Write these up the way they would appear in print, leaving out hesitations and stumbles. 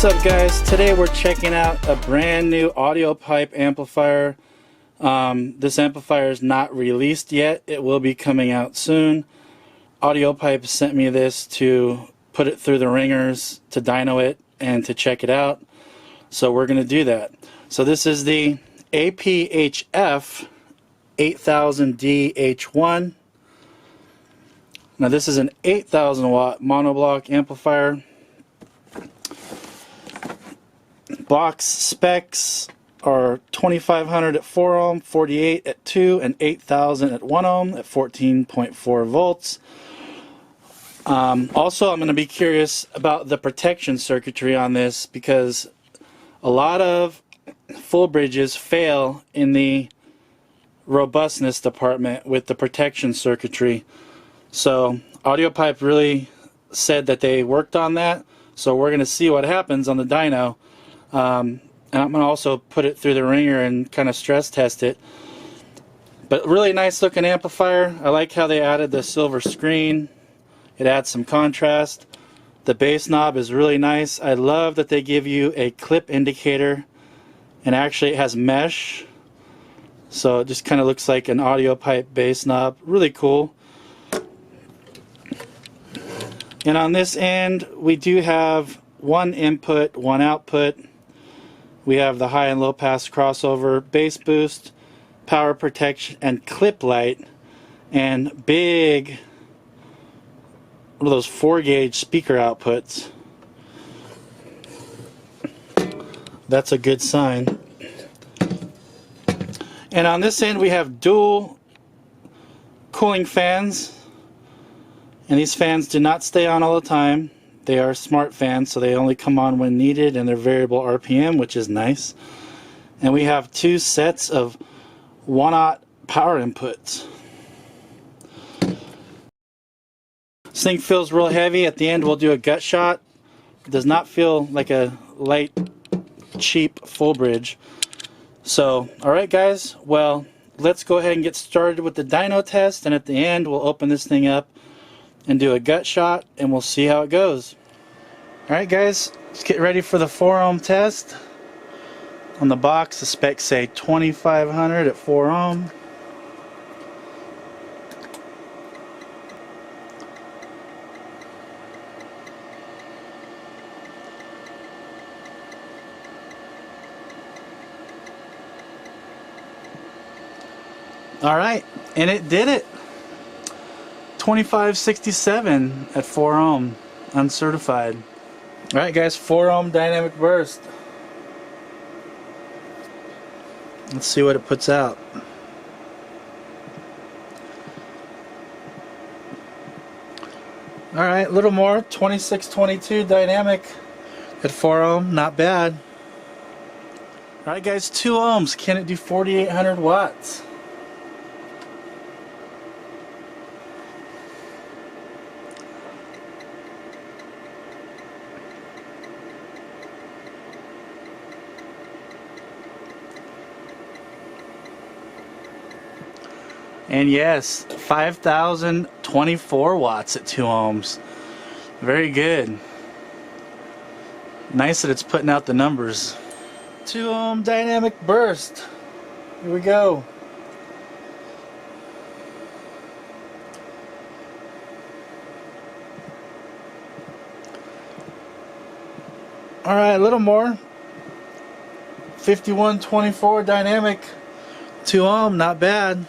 up, guys? Today we're checking out a brand new Audiopipe amplifier. This amplifier is not released yet. It will be coming out soon. Audiopipe sent me this to put it through the ringers, to dyno it, and to check it out. So we're going to do that. So this is the APHF-8000D-H1. Now this is an 8,000 watt monoblock amplifier. Box specs are 2500 at 4 ohm, 48 at 2, and 8000 at 1 ohm at 14.4 volts. Also, I'm going to be curious about the protection circuitry on this, because a lot of full bridges fail in the robustness department with the protection circuitry. So Audiopipe really said that they worked on that, so we're going to see what happens on the dyno. And I'm going to also put it through the ringer and kind of stress test it. But really nice looking amplifier. I like how they added the silver screen. It adds some contrast. The bass knob is really nice. I love that they give you a clip indicator, and actually it has mesh, so it just kind of looks like an Audiopipe bass knob. Really cool. And on this end we do have one input, one output. We have the high and low pass crossover, bass boost, power protection, and clip light, and big, one of those 4-gauge speaker outputs. That's a good sign. And on this end we have dual cooling fans, and these fans do not stay on all the time. They are smart fans, so they only come on when needed, and they're variable RPM, which is nice. And we have 2 sets of 1-aught power inputs. This thing feels real heavy. At the end we'll do a gut shot. It does not feel like a light, cheap full bridge. So, alright guys, well, let's go ahead and get started with the dyno test, and at the end we'll open this thing up and do a gut shot, and we'll see how it goes. Alright guys, let's get ready for the 4 ohm test. On the box the specs say 2500 at 4 ohm. Alright, and it did it. 2567 at 4 ohm, uncertified. Alright guys, 4 ohm dynamic burst. Let's see what it puts out. Alright, a little more, 2622 dynamic at 4 ohm, not bad. Alright guys, 2 ohms, can it do 4800 watts? And yes, 5024 watts at 2 ohms. Very good. Nice that it's putting out the numbers. 2 ohm dynamic burst. Here we go. Alright, a little more. 5124 dynamic. 2 ohm, not bad.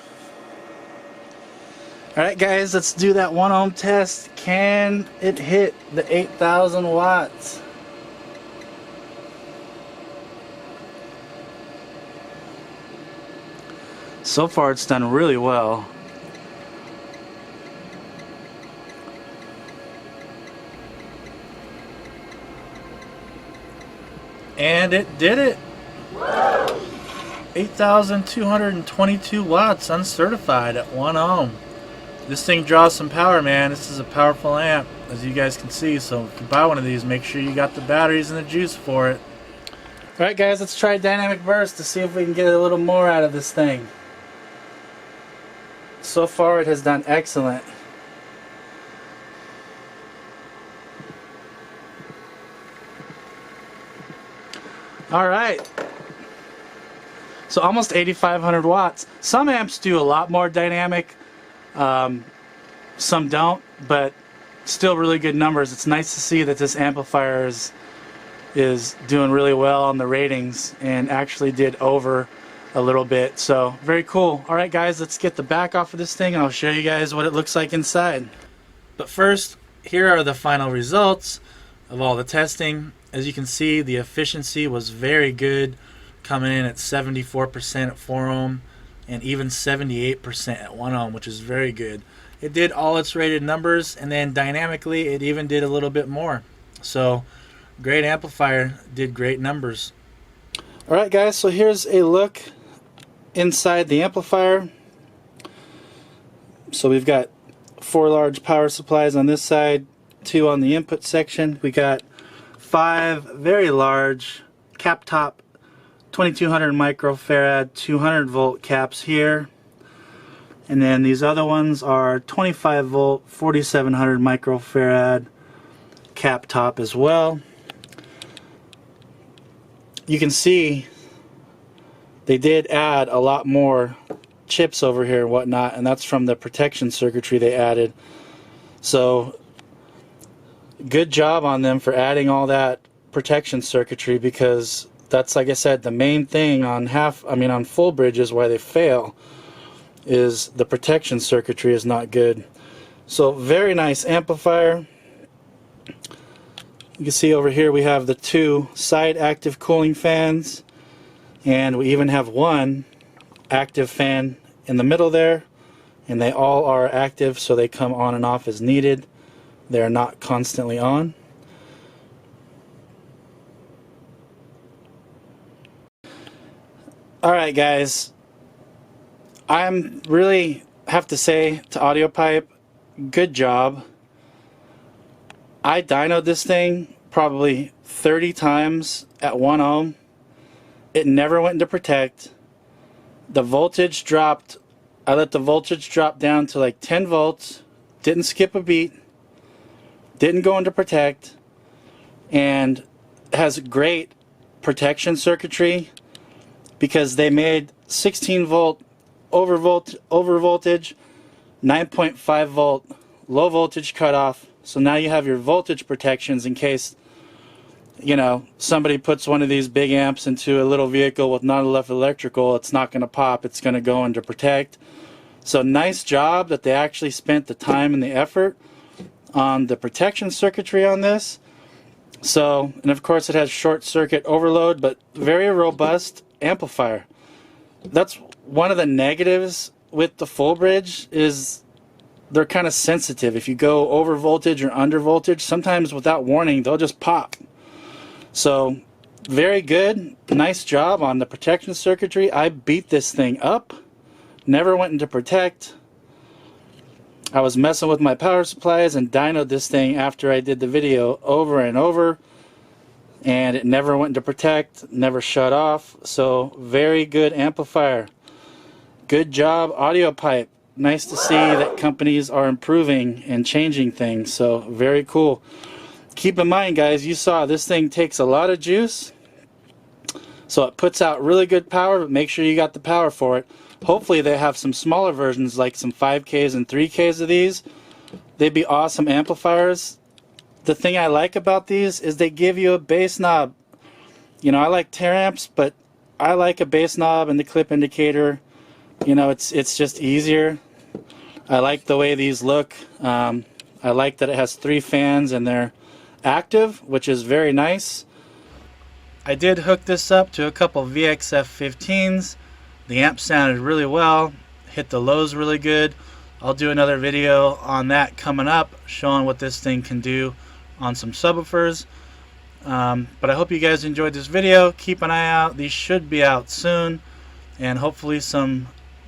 Alright guys, let's do that 1 ohm test. Can it hit the 8000 watts? So far it's done really well. And it did it! 8,222 watts uncertified at 1 ohm. This thing draws some power, man. This is a powerful amp, as you guys can see. So if you buy one of these, make sure you got the batteries and the juice for it. Alright guys, let's try dynamic burst to see if we can get a little more out of this thing. So far it has done excellent. All right. So almost 8,500 watts. Some amps do a lot more dynamic, some don't, but still really good numbers. It's nice to see that this amplifier is doing really well on the ratings and actually did over a little bit. So very cool. All right guys, let's get the back off of this thing and I'll show you guys what it looks like inside. But first, here are the final results of all the testing. As you can see, the efficiency was very good, coming in at 74% at 4 ohm and even 78% at 1 ohm, which is very good. It did all its rated numbers, and then dynamically it even did a little bit more. So great amplifier, did great numbers. Alright guys, so here's a look inside the amplifier. So we've got 4 large power supplies on this side, 2 on the input section. We got 5 very large cap top 2200 microfarad 200 volt caps here, and then these other ones are 25 volt 4700 microfarad cap top as well. You can see they did add a lot more chips over here and whatnot, and that's from the protection circuitry they added. So good job on them for adding all that protection circuitry, because that's, like I said, the main thing on on full bridges why they fail is the protection circuitry is not good. So very nice amplifier. You can see over here we have the 2 side active cooling fans, and we even have 1 active fan in the middle there, and they all are active, so they come on and off as needed. They're not constantly on. Alright guys, I'm really have to say to Audiopipe, good job. I dynoed this thing probably 30 times at 1 ohm. It never went into protect. The voltage dropped, I let the voltage drop down to like 10 volts, didn't skip a beat, didn't go into protect, and has great protection circuitry, because they made 16 volt over voltage, 9.5 volt low voltage cutoff. So now you have your voltage protections in case, you know, somebody puts one of these big amps into a little vehicle with not enough electrical. It's not going to pop, it's going to go into protect. So nice job that they actually spent the time and the effort on the protection circuitry on this. So, and of course it has short circuit overload, but very robust amplifier. That's one of the negatives with the full bridge, is they're kind of sensitive. If you go over voltage or under voltage, sometimes without warning they'll just pop. So very good, nice job on the protection circuitry. I beat this thing up, never went into protect. I was messing with my power supplies and dynoed this thing after I did the video over and over, and it never went into protect, never shut off. So very good amplifier. Good job Audiopipe. Nice to see that companies are improving and changing things. So very cool. Keep in mind guys, you saw this thing takes a lot of juice, so it puts out really good power, but make sure you got the power for it. Hopefully they have some smaller versions, like some 5Ks and 3Ks of these. They'd be awesome amplifiers. The thing I like about these is they give you a bass knob. You know, I like tear amps, but I like a bass knob and the clip indicator. You know, it's just easier. I like the way these look. I like that it has 3 fans and they're active, which is very nice. I did hook this up to a couple VXF-15s. The amp sounded really well, hit the lows really good. I'll do another video on that coming up, showing what this thing can do on some subwoofers. But I hope you guys enjoyed this video. Keep an eye out. These should be out soon, and hopefully some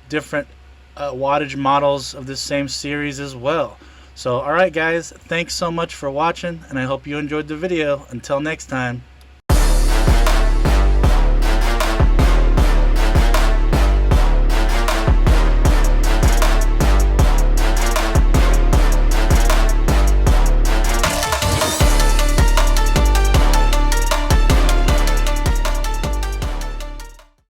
different wattage models of this same series as well. So alright guys, thanks so much for watching, and I hope you enjoyed the video. Until next time.